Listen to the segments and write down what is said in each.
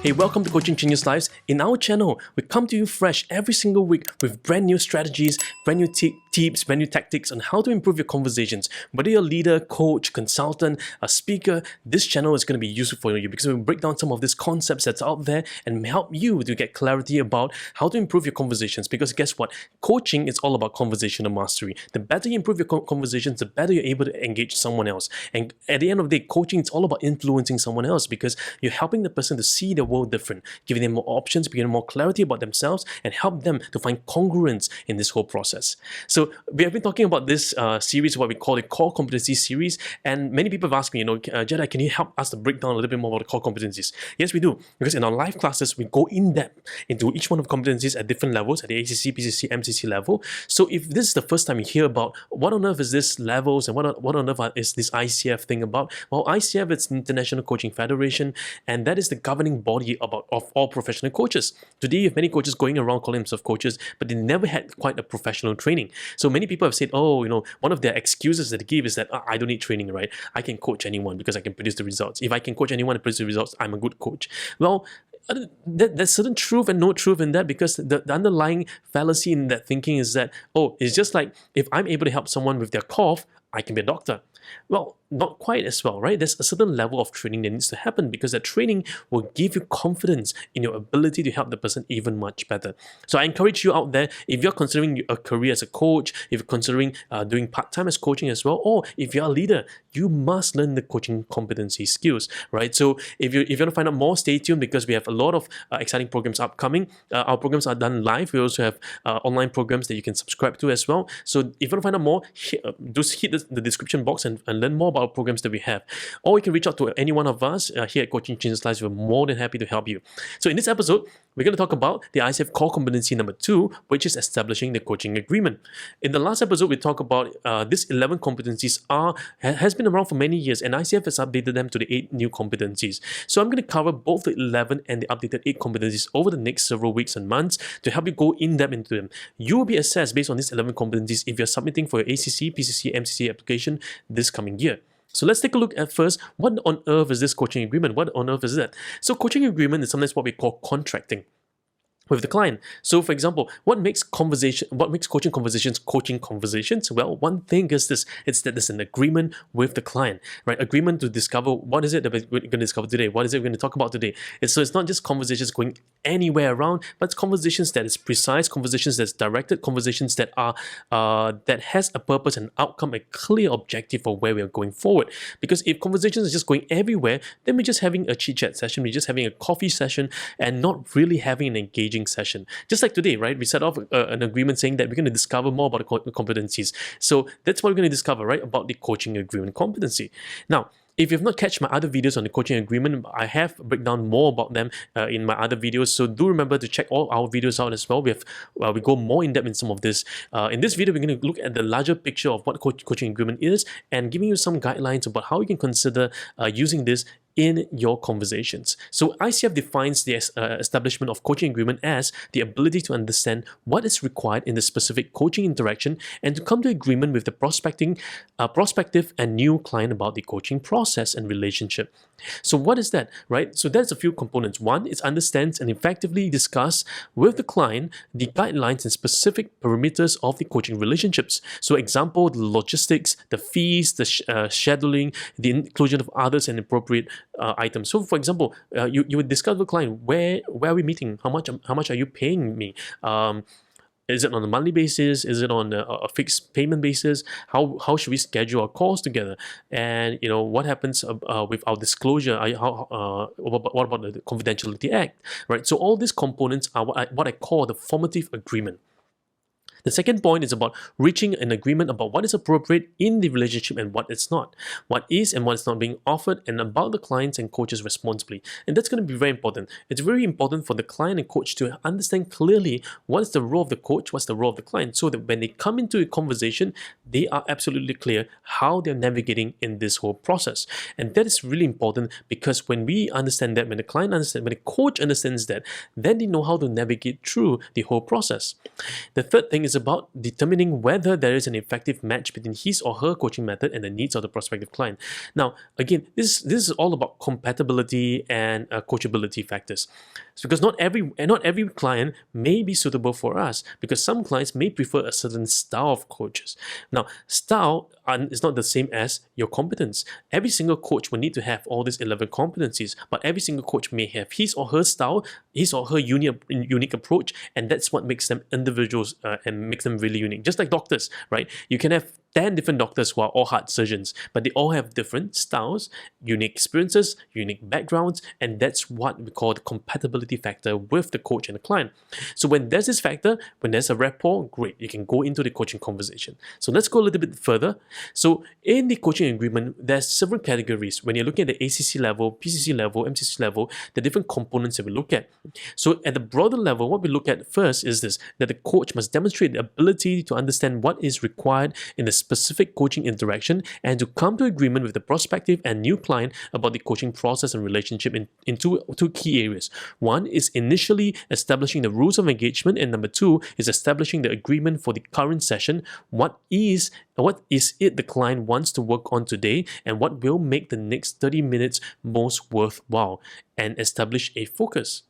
Hey, welcome to Coaching Changes Lives. In our channel, we come to you fresh every single week with brand new strategies, brand new tips, brand new tactics on how to improve your conversations. Whether you're a leader, coach, consultant, a speaker, this channel is going to be useful for you because we break down some of these concepts that's out there and help you to get clarity about how to improve your conversations. Because guess what? Coaching is all about conversational mastery. The better you improve your conversations, the better you're able to engage someone else. And at the end of the day, coaching is all about influencing someone else because you're helping the person to see the world different, giving them more options, giving them more clarity about themselves, and help them to find congruence in this whole process. So we have been talking about this series, what we call the core competency series, and many people have asked me, Jedi, can you help us to break down a little bit more about the core competencies? Yes, we do, because in our live classes, we go in depth into each one of the competencies at different levels, at the ACC, PCC, MCC level. So if this is the first time you hear about what on earth is this levels and what on earth is this ICF thing about, well, ICF is International Coaching Federation, and that is the governing body of all professional coaches. Today, you have many coaches going around calling themselves coaches, but they never had quite a professional training. So many people have said, one of their excuses that they give is that I don't need training, right? I can coach anyone because I can produce the results. If I can coach anyone and produce the results, I'm a good coach. Well, there's certain truth and no truth in that, because the underlying fallacy in that thinking is that, it's just like if I'm able to help someone with their cough, I can be a doctor. Well, not quite as well, right? There's a certain level of training that needs to happen because that training will give you confidence in your ability to help the person even much better. So I encourage you out there, if you're considering a career as a coach, if you're considering doing part-time as coaching as well, or if you're a leader, you must learn the coaching competency skills, right? So if you want to find out more, stay tuned because we have a lot of exciting programs upcoming. Our programs are done live. We also have online programs that you can subscribe to as well. So if you want to find out more, just hit the description box and learn more about our programs that we have. Or you can reach out to any one of us here at Coaching Changes Lives. We're more than happy to help you. So in this episode, we're going to talk about the ICF core competency number 2, which is establishing the coaching agreement. In the last episode, we talked about these 11 competencies has been around for many years, and ICF has updated them to the 8 new competencies. So I'm going to cover both the 11 and the updated 8 competencies over the next several weeks and months to help you go in depth into them. You will be assessed based on these 11 competencies if you're submitting for your ACC, PCC, MCC application this coming year. So let's take a look at first, what on earth is this coaching agreement? What on earth is that? So coaching agreement is sometimes what we call contracting with the client. So for example, what makes coaching conversations? Well, one thing is this, it's that there's an agreement with the client, right? Agreement to discover what is it that we're going to discover today? What is it we're going to talk about today? So it's not just conversations going anywhere around, but it's conversations that is precise, conversations that's directed, conversations that are that has a purpose and outcome, a clear objective for where we are going forward. Because if conversations are just going everywhere, then we're just having a chit-chat session, we're just having a coffee session and not really having an engaging session. Just like today, right? We set off an agreement saying that we're going to discover more about the competencies. So that's what we're going to discover, right? About the coaching agreement competency. Now, if you've not catched my other videos on the coaching agreement, I have break down more about them in my other videos. So do remember to check all our videos out as well. We go more in depth in some of this. In this video, we're going to look at the larger picture of what coaching agreement is and giving you some guidelines about how you can consider using this in your conversations. So ICF defines the establishment of coaching agreement as the ability to understand what is required in the specific coaching interaction and to come to agreement with the prospective and new client about the coaching process and relationship. So what is that, right? So there's a few components. One is understands and effectively discuss with the client the guidelines and specific parameters of the coaching relationships. So example, the logistics, the fees, the scheduling, the inclusion of others and appropriate items. So for example, you would discuss with the client, where are we meeting? How much are you paying me? Is it on a monthly basis? Is it on a fixed payment basis? How should we schedule our calls together? And what happens with our disclosure? What about the Confidentiality Act? Right. So all these components are what I call the formative agreement. The second point is about reaching an agreement about what is appropriate in the relationship and what it's not, what is and what is not being offered, and about the clients and coaches' responsibility. And that's going to be very important. It's very important for the client and coach to understand clearly what is the role of the coach, what's the role of the client, so that when they come into a conversation, they are absolutely clear how they're navigating in this whole process. And that is really important because when we understand that, when the client understands, when the coach understands that, then they know how to navigate through the whole process. The third thing is about determining whether there is an effective match between his or her coaching method and the needs of the prospective client. Now, again, this is all about compatibility and coachability factors. It's because not every client may be suitable for us, because some clients may prefer a certain style of coaches. Now, style is not the same as your competence. Every single coach will need to have all these 11 competencies, but every single coach may have his or her style, his or her unique approach, and that's what makes them individuals and makes them really unique. Just like doctors, right? You can have 10 different doctors who are all heart surgeons, but they all have different styles, unique experiences, unique backgrounds, and that's what we call the compatibility factor with the coach and the client. So when there's this factor, when there's a rapport, great, you can go into the coaching conversation. So let's go a little bit further. So in the coaching agreement, there's several categories. When you're looking at the ACC level, PCC level, MCC level, the different components that we look at. So at the broader level, what we look at first is this, that the coach must demonstrate the ability to understand what is required in the specific coaching interaction and to come to agreement with the prospective and new client about the coaching process and relationship in two key areas. One is initially establishing the rules of engagement, and number two is establishing the agreement for the current session. What is it the client wants to work on today, and what will make the next 30 minutes most worthwhile, and establish a focus.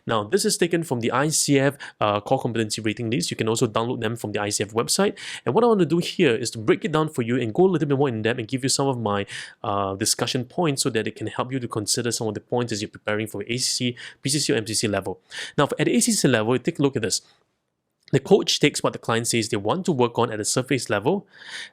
Now, this is taken from the ICF core competency rating list. You can also download them from the ICF website. And what I want to do here is to break it down for you and go a little bit more in depth and give you some of my discussion points so that it can help you to consider some of the points as you're preparing for ACC, PCC, or MCC level. Now, at the ACC level, take a look at this. The coach takes what the client says they want to work on at the surface level,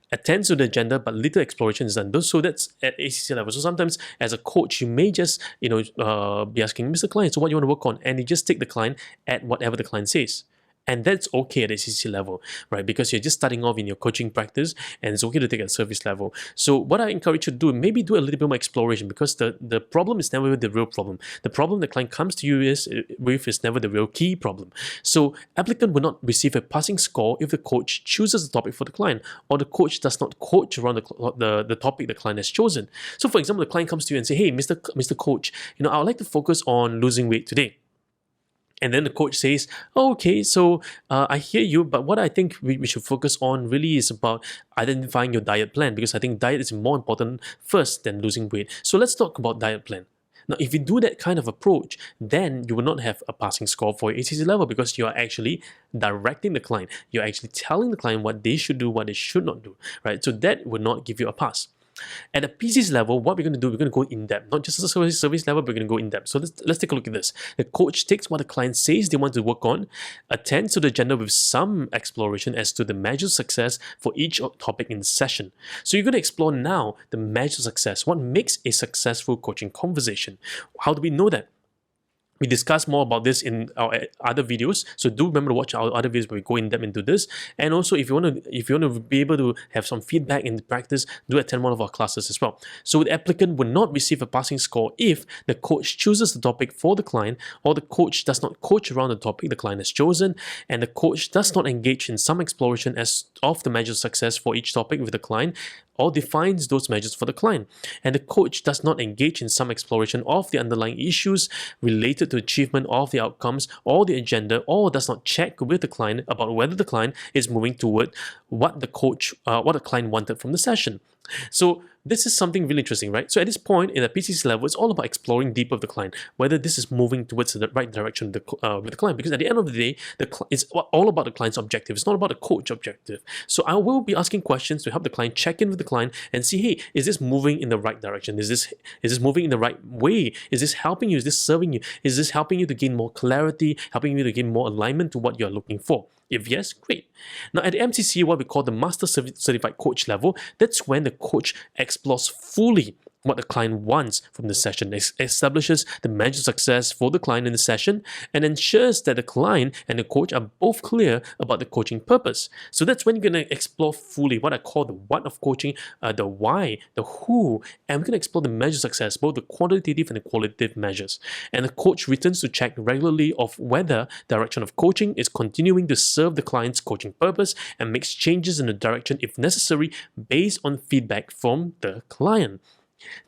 attends to the agenda, but little exploration is done. So that's at ACC level. So sometimes as a coach, you may just be asking, Mr. Client, so what do you want to work on? And you just take the client at whatever the client says. And that's okay at ACC level, right? Because you're just starting off in your coaching practice, and it's okay to take at service level. So what I encourage you to do, maybe do a little bit more exploration, because the problem is never the real problem. The problem the client comes to you with is never the real key problem. So applicant will not receive a passing score if the coach chooses the topic for the client, or the coach does not coach around the topic the client has chosen. So for example, the client comes to you and say, hey, Mr. Coach, I would like to focus on losing weight today. And then the coach says, oh, okay, so I hear you, but what I think we should focus on really is about identifying your diet plan, because I think diet is more important first than losing weight. So let's talk about diet plan. Now, if you do that kind of approach, then you will not have a passing score for your ACC level, because you are actually directing the client. You're actually telling the client what they should do, what they should not do, right? So that will not give you a pass. At the PC's level, what we're going to do, we're going to go in depth, not just at the service level, but we're going to go in depth. So let's take a look at this. The coach takes what the client says they want to work on, attends to the agenda with some exploration as to the measures of success for each topic in the session. So you're going to explore now the measures of success. What makes a successful coaching conversation? How do we know that? We discuss more about this in our other videos, so do remember to watch our other videos where we go in depth into this. And also, if you want to be able to have some feedback in the practice, do attend one of our classes as well. So the applicant will not receive a passing score if the coach chooses the topic for the client, or the coach does not coach around the topic the client has chosen, and the coach does not engage in some exploration as of the measure of success for each topic with the client, or defines those measures for the client. And the coach does not engage in some exploration of the underlying issues related to achievement of the outcomes or the agenda, or does not check with the client about whether the client is moving toward what the client wanted from the session. So this is something really interesting, right? So at this point in the PCC level, it's all about exploring deeper with the client, whether this is moving towards the right direction with the client. Because at the end of the day, it's all about the client's objective. It's not about the coach objective. So I will be asking questions to help the client check in with the client and see, hey, is this moving in the right direction? Is this moving in the right way? Is this helping you? Is this serving you? Is this helping you to gain more clarity, helping you to gain more alignment to what you're looking for? If yes, great. Now at the MCC, what we call the Master Certified Coach level, that's when the coach explores fully what the client wants from the session, establishes the measure of success for the client in the session, and ensures that the client and the coach are both clear about the coaching purpose. So that's when you're going to explore fully what I call the what of coaching, the why, the who, and we're going to explore the measure of success, both the quantitative and the qualitative measures. And the coach returns to check regularly of whether direction of coaching is continuing to serve the client's coaching purpose, and makes changes in the direction if necessary based on feedback from the client.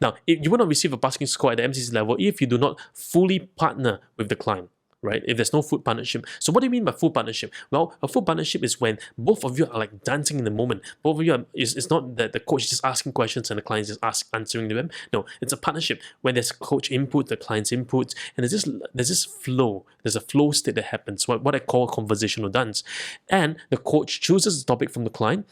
Now, you will not receive a passing score at the MCC level if you do not fully partner with the client. right? If there's no full partnership. So what do you mean by full partnership? Well, a full partnership is when both of you are like dancing in the moment. Both of you are, it's not that the coach is just asking questions and the client is just answering them. No, it's a partnership when there's coach input, the client's input, and there's this flow. There's a flow state that happens, what I call conversational dance. And the coach chooses the topic from the client.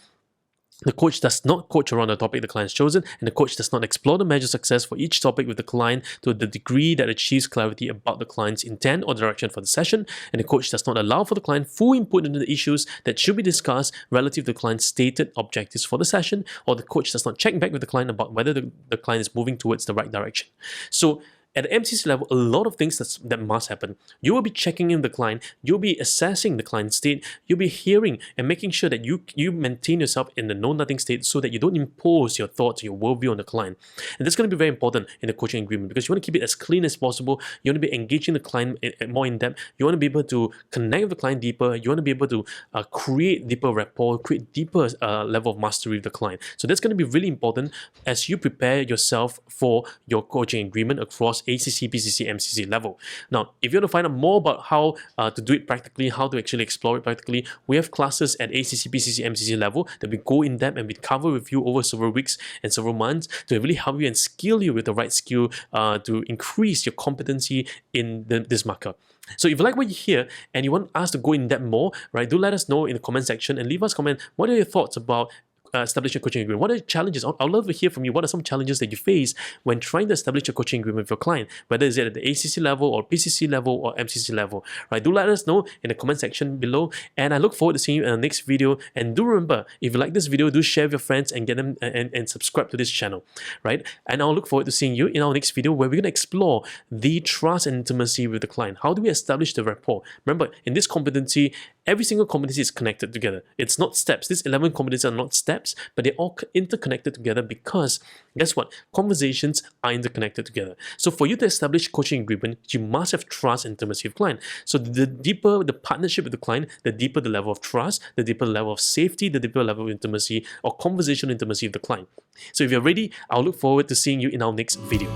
The coach does not coach around the topic the client has chosen, and the coach does not explore the measure of success for each topic with the client to the degree that achieves clarity about the client's intent or direction for the session, and the coach does not allow for the client full input into the issues that should be discussed relative to the client's stated objectives for the session, or the coach does not check back with the client about whether the client is moving towards the right direction. So at the MCC level, a lot of things that must happen. You will be checking in the client, you'll be assessing the client's state, you'll be hearing and making sure that you maintain yourself in the know-nothing state so that you don't impose your thoughts, your worldview on the client. And that's going to be very important in the coaching agreement because you want to keep it as clean as possible. You want to be engaging the client more in depth. You want to be able to connect with the client deeper. You want to be able to create deeper rapport, create deeper level of mastery with the client. So that's going to be really important as you prepare yourself for your coaching agreement across ACC, PCC, MCC level. Now, if you want to find out more about how to do it practically, how to actually explore it practically, we have classes at ACC, PCC, MCC level that we go in depth and we cover with you over several weeks and several months to really help you and skill you with the right skill to increase your competency in this marker. So if you like what you hear and you want us to go in depth more, right, do let us know in the comment section and leave us a comment. What are your thoughts about establish a coaching agreement? What are the challenges? I'd love to hear from you. What are some challenges that you face when trying to establish a coaching agreement with your client, whether it's at the ACC level or PCC level or MCC level, right? Do let us know in the comment section below, and I look forward to seeing you in the next video. And do remember, if you like this video, do share with your friends and get them and subscribe to this channel, right? And I'll look forward to seeing you in our next video where we're going to explore the trust and intimacy with the client. How do we establish the rapport? Remember, in this competency, every single competency is connected together. It's not steps. These 11 competencies are not steps, but they're all interconnected together because guess what? Conversations are interconnected together. So for you to establish coaching agreement, you must have trust and intimacy with the client. So the deeper the partnership with the client, the deeper the level of trust, the deeper the level of safety, the deeper level of intimacy or conversational intimacy with the client. So if you're ready, I'll look forward to seeing you in our next video.